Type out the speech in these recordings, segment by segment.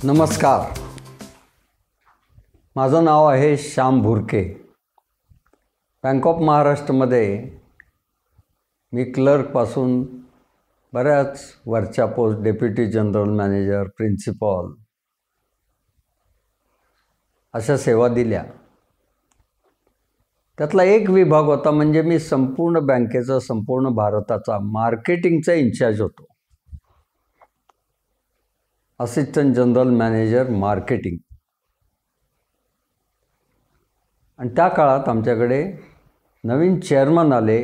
नमस्कार, माझं नाव आहे श्याम भुरके. बँक ऑफ महाराष्ट्रमध्ये मी क्लर्कपासून बऱ्याच वरच्या post, deputy general manager, principal अशा सेवा दिल्या. त्यातला एक विभाग होता म्हणजे मी संपूर्ण बँकेचा, संपूर्ण भारताचा मार्केटिंगचा इन्चार्ज होतो. Assistant general manager marketing. आणि त्या काळात आमच्याकडे नवीन चेअरमन आले,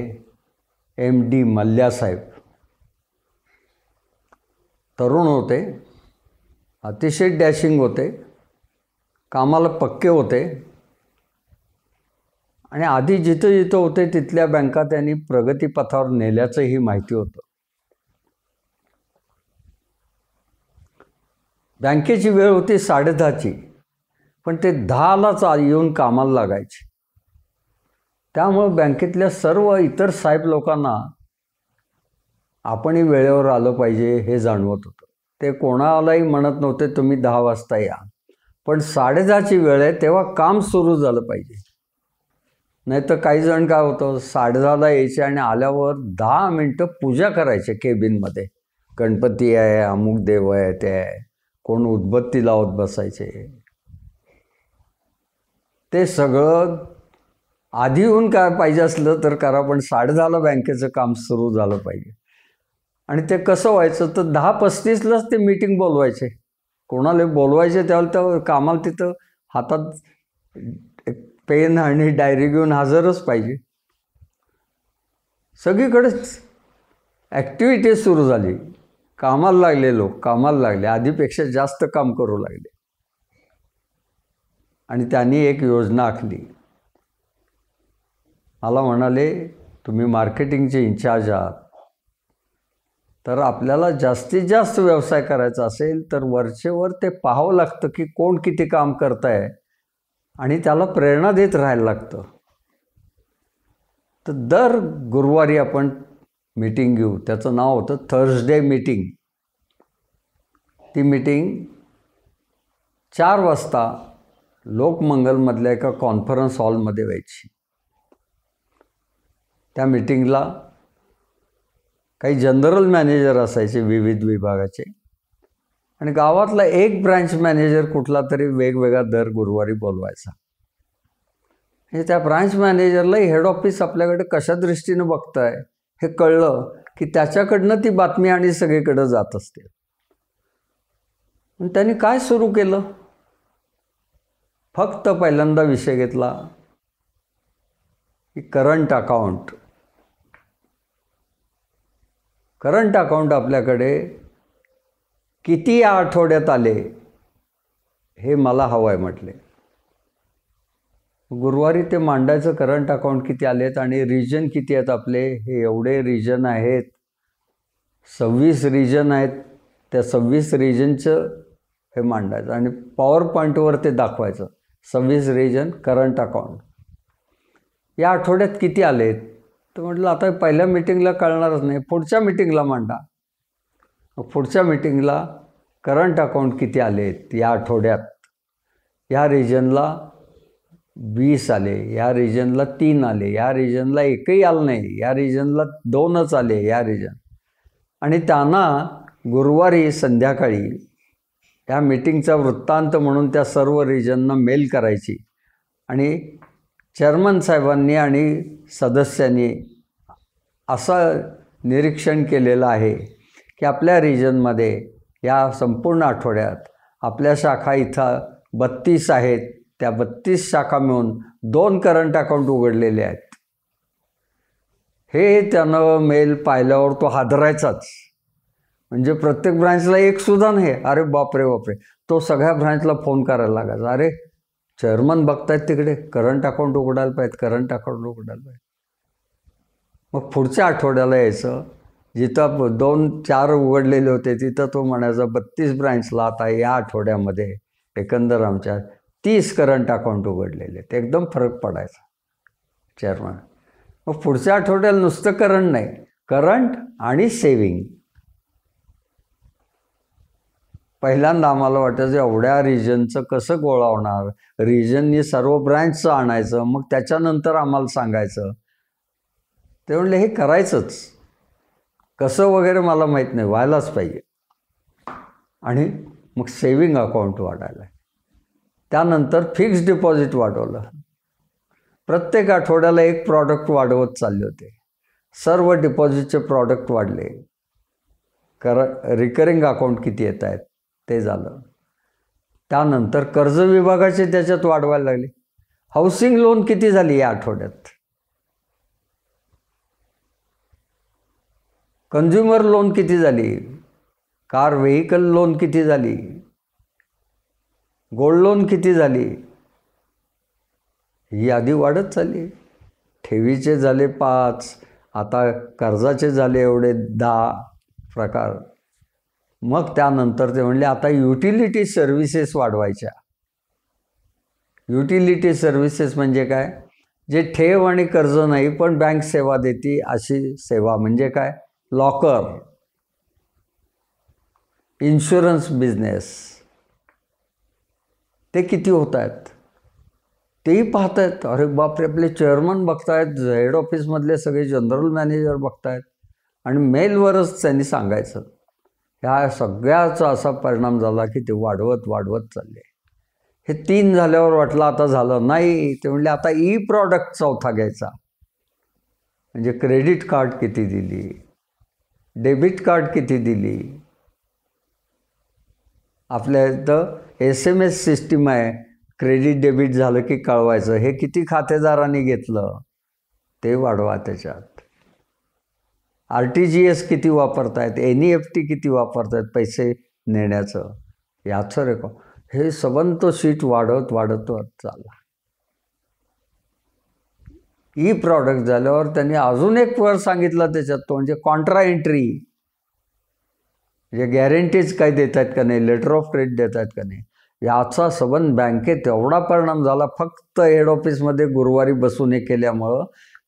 MD मल्ल्यासाहेब. तरुण होते, अतिशय डॅशिंग होते, कामाला पक्के होते आणि आधी जिथं जिथं होते तिथल्या बँका त्यांनी प्रगतीपथावर नेल्याचंही माहिती होतं. बँकेची वेळ होती 10:30ची, पण ते 10लाच येऊन कामाला लागायचे. त्यामुळं बँकेतल्या सर्व इतर साहेब लोकांना आपणही वेळेवर आलं पाहिजे हे जाणवत होतं. ते कोणालाही म्हणत नव्हते तुम्ही 10 वाजता या, पण 10:30ची वेळ आहे तेव्हा काम सुरू झालं पाहिजे. नाही तर काही जण काय होतं, 10:30ला यायचे आणि आल्यावर 10 मिनटं पूजा करायचे केबिनमध्ये. गणपती आहे, अमुक देव आहे, ते आहे, कोण उदबत्ती लावत बसायचे. ते सगळं आधी येऊन काय पाहिजे असलं तर करा, पण 10:30ला बँकेचं काम सुरू झालं पाहिजे. आणि ते कसं व्हायचं तर 10:35लाच ते मीटिंग बोलवायचे. कोणाला बोलवायचे त्यावेळेला तर कामाला तिथं हातात पेन आणि डायरी घेऊन हजरच पाहिजे. सगळीकडेच ॲक्टिव्हिटी सुरू झाली. कामाला लागले, लोक कामाला लागले, आधीपेक्षा जास्त काम करू लागले. आणि त्यांनी एक योजना आखली. मला म्हणाले, तुम्ही मार्केटिंगचे इन्चार्ज आहात, तर आपल्याला जास्तीत जास्त व्यवसाय करायचा असेल तर वरचेवर ते पाहावं लागतं की कोण किती काम करत आहे आणि त्याला प्रेरणा देत राहायला लागतं. तर दर गुरुवारी आपण मीटिंग घेऊ. त्याचं नाव होतं थर्सडे मीटिंग. ती मीटिंग 4 वाजता लोकमंगलमधल्या एका कॉन्फरन्स हॉलमध्ये व्हायची. त्या मीटिंगला काही जनरल मॅनेजर असायचे विविध विभागाचे आणि गावातला एक ब्रांच मॅनेजर कुठला तरी वेगवेगळा दर गुरुवारी बोलवायचा. हे त्या ब्रांच मॅनेजरलाही हेड ऑफिस आपल्याकडे कशा दृष्टीनं बघताय हे कळलं की त्याच्याकडनं ती बातमी आणि सगळीकडं जात असते. त्यांनी काय सुरू केलं, फक्त पहिल्यांदा विषय घेतला की करंट अकाउंट. करंट अकाउंट आपल्याकडे किती या आठवड्यात आले हे मला हवं आहे म्हटले. गुरुवारी ते मांडायचं, करंट अकाउंट किती आलेत आणि रिजन किती आहेत आपले. हे एवढे रिजन आहेत, 26 रिजन आहेत. त्या 26 रिजनचं हे मांडायचं आणि पॉवर पॉईंटवर ते दाखवायचं. 26 रिजन करंट अकाउंट या आठवड्यात किती आलेत. तर म्हटलं आता पहिल्या मीटिंगला कळणारच नाही, पुढच्या मीटिंगला मांडा. पुढच्या मीटिंगला करंट अकाउंट किती आलेत या आठवड्यात. या रिजनला 20 आले, या रिजनला 3 आले, या रिजनला एकही आलं नाही, या रिजनला 2च आले या रिजन. आणि त्यांना गुरुवारी संध्याकाळी या मीटिंगचा वृत्तांत म्हणून त्या सर्व रिजनना मेल करायची. आणि चेअरमन साहेबांनी आणि सदस्यांनी असं निरीक्षण केलेलं आहे की आपल्या रिजनमध्ये या संपूर्ण आठवड्यात आपल्या शाखा इथं 32 आहेत. त्या 32 शाखा मिळून 2 करंट अकाउंट उघडलेले आहेत. हे त्यानं मेल पाहिल्यावर तो हादरायचाच. म्हणजे प्रत्येक ब्रांचला एकसुद्धा नाही. अरे बापरे बापरे, तो सगळ्या ब्रांचला फोन करायला लागायचा. अरे चेअरमन बघतायत तिकडे, करंट अकाउंट उघडायला पाहिजे, करंट अकाउंट उघडायला पाहिजे. मग पुढच्या आठवड्याला यायचं, जिथं 2-4 उघडलेले होते तिथं तो म्हणायचा 32 ब्रांचला आता या आठवड्यामध्ये एकंदर आमच्या 30 करंट अकाउंट उघडलेले. ते एकदम फरक पडायचा चेअरमन. मग पुढच्या आठवड्याला नुसतं करंट नाही, करंट आणि सेविंग पहिल्यांदा आम्हाला वाटायचं एवढ्या रिजनचं कसं गोळा होणार, रिजननी सर्व ब्रँचचं आणायचं, मग त्याच्यानंतर आम्हाला सांगायचं. ते म्हणले हे करायचंच, कसं वगैरे मला माहीत नाही, व्हायलाच पाहिजे. आणि मग सेविंग अकाउंट वाढायला, त्यानंतर फिक्स्ड डिपॉझिट वाढवलं. प्रत्येक आठवड्याला एक प्रॉडक्ट वाढवत चालले होते. सर्व डिपॉझिटचे प्रॉडक्ट वाढले. रिकरिंग अकाउंट किती येत आहेत ते झालं. त्यानंतर कर्ज विभागाचे त्याच्यात वाढवायला लागले. हाऊसिंग लोन किती झाली या आठवड्यात, कन्झ्युमर लोन किती झाली, कार व्हेकल लोन किती झाली, गोल्ड लोन किती झाली, ही यादी वाढत चालली. ठेवीचे झाले 5, आता कर्जाचे झाले एवढे 10 प्रकार. मग त्यानंतर ते म्हणले आता युटिलिटी सर्व्हिसेस वाढवायच्या. युटिलिटी सर्व्हिसेस म्हणजे काय, जे ठेव आणि कर्ज नाही पण बँक सेवा देते अशी सेवा. म्हणजे काय, लॉकर, इन्शुरन्स बिझनेस, ते किती होत आहेत तेही पाहत आहेत. अरे बापरे, आपले चेअरमन बघतायत, हेड ऑफिसमधले सगळे जनरल मॅनेजर बघतायत, आणि मेलवरच त्यांनी सांगायचं. ह्या सगळ्याचा असा परिणाम झाला की ते वाढवत वाढवत चालले. हे 3 झाल्यावर वाटलं आता झालं नाही. ते म्हणले आता ई प्रॉडक्ट चौथा घ्यायचा. म्हणजे क्रेडिट कार्ड किती दिली, डेबिट कार्ड किती दिली, आपल्या इथं SMS सिस्टीम आहे, क्रेडिट डेबिट झालं की कळवायचं, हे किती खातेदारांनी घेतलं ते वाढवा. त्याच्यात RTGS किती वापरतायत, NEFT किती वापरतायत पैसे नेण्याचं, याचं रेकॉर्ड, हे सबंध शीट वाढत वाढत चालला. ई प्रॉडक्ट झाल्यावर त्यांनी अजून एक वर सांगितलं त्याच्यात, तो म्हणजे कॉन्ट्रा एंट्री. म्हणजे गॅरंटीज काही देत आहेत का नाही, लेटर ऑफ क्रेडिट देत आहेत का नाही, याचा सबंध बँकेत एवढा परिणाम झाला. फक्त हेड ऑफिसमध्ये गुरुवारी बसून हे केल्यामुळं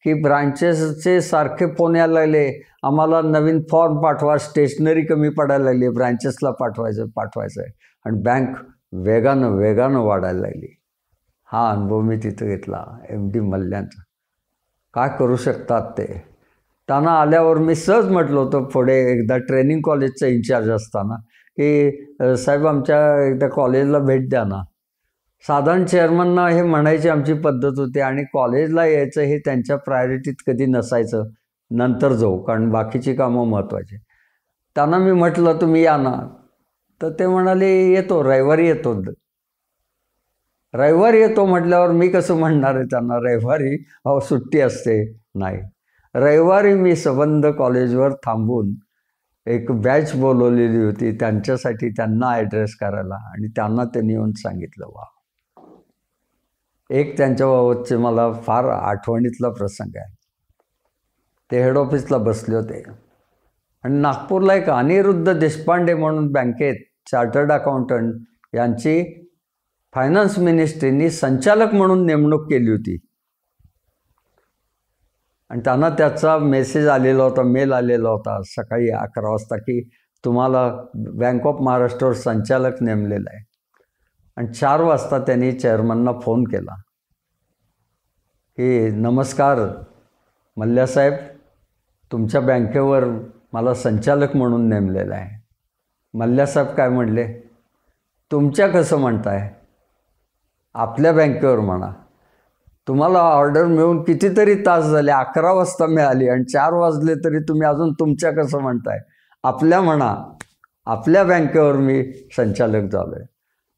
की ब्रांचेसचे सारखे फोन यायला लागले, आम्हाला नवीन फॉर्म पाठवा, स्टेशनरी कमी पडायला लागली, ब्रांचेसला पाठवायचं आहे, आणि बँक वेगानं वाढायला लागली. हा अनुभव मी तिथं घेतला MD मल्ल्यांचा. काय करू शकतात ते. त्यांना आल्यावर मी सहज म्हटलं होतं पुढे, एकदा ट्रेनिंग कॉलेजचा इन्चार्ज असताना, की साहेब आमच्या एकदा कॉलेजला भेट द्या ना. साधारण चेअरमनना हे म्हणायची आमची पद्धत होती, आणि कॉलेजला यायचं हे त्यांच्या प्रायोरिटीत कधी नसायचं, नंतर जाऊ, कारण बाकीची कामं महत्त्वाची. त्यांना मी म्हटलं तुम्ही या ना, तर ते म्हणाले येतो, रविवारी येतो. रविवारी येतो म्हटल्यावर मी कसं म्हणणार आहे त्यांना, रविवारी सुट्टी असते, नाही. रविवारी मी सबंध कॉलेजवर थांबून एक बॅच बोलवलेली होती त्यांच्यासाठी, त्यांना ॲड्रेस करायला, आणि त्यांना त्यांनी येऊन सांगितलं. वा, एक त्यांच्याबाबतचे मला फार आठवणीतला प्रसंग आहे. ते हेड ऑफिसला बसले होते, आणि नागपूरला एक अनिरुद्ध देशपांडे म्हणून बँकेत चार्टर्ड अकाउंटंट यांची फायनान्स मिनिस्ट्रीनी संचालक म्हणून नेमणूक केली होती. आणि त्यांना त्याचा मेसेज आलेला होता, मेल आलेला होता सकाळी 11 वाजता, की तुम्हाला बँक ऑफ महाराष्ट्रावर संचालक नेमलेला आहे. आणि 4 वाजता त्यांनी चेअरमनना फोन केला की नमस्कार मल्ल्यासाहेब, तुमच्या बँकेवर मला संचालक म्हणून नेमलेलं आहे. मल्ल्यासाहेब काय म्हणले, तुमच्या कसं म्हणताय, आपल्या बँकेवर म्हणा. तुम्हाला ऑर्डर मिळून कितीतरी तास झाले, 11 वाजता मिळाली आणि 4 वाजले तरी तुम्ही अजून तुमच्या कसं म्हणताय, आपल्या म्हणा, आपल्या बँकेवर मी संचालक झालो आहे.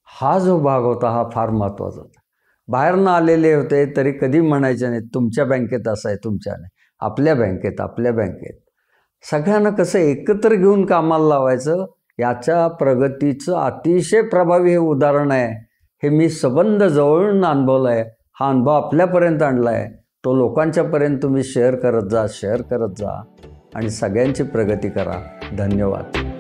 हा जो भाग होता हा फार महत्त्वाचा होता. बाहेरनं आलेले होते तरी कधी म्हणायचे नाही तुमच्या बँकेत असं आहे, तुमच्या नाही, आपल्या बँकेत, आपल्या बँकेत. सगळ्यांना कसं एकत्र घेऊन कामाला लावायचं, याच्या प्रगतीचं अतिशय प्रभावी हे उदाहरण आहे. हे मी सबंध जवळून अनुभवलं आहे. हा अनुभव आपल्यापर्यंत आणला आहे, तो लोकांच्यापर्यंत तुम्ही शेअर करत जा आणि सगळ्यांची प्रगती करा. धन्यवाद.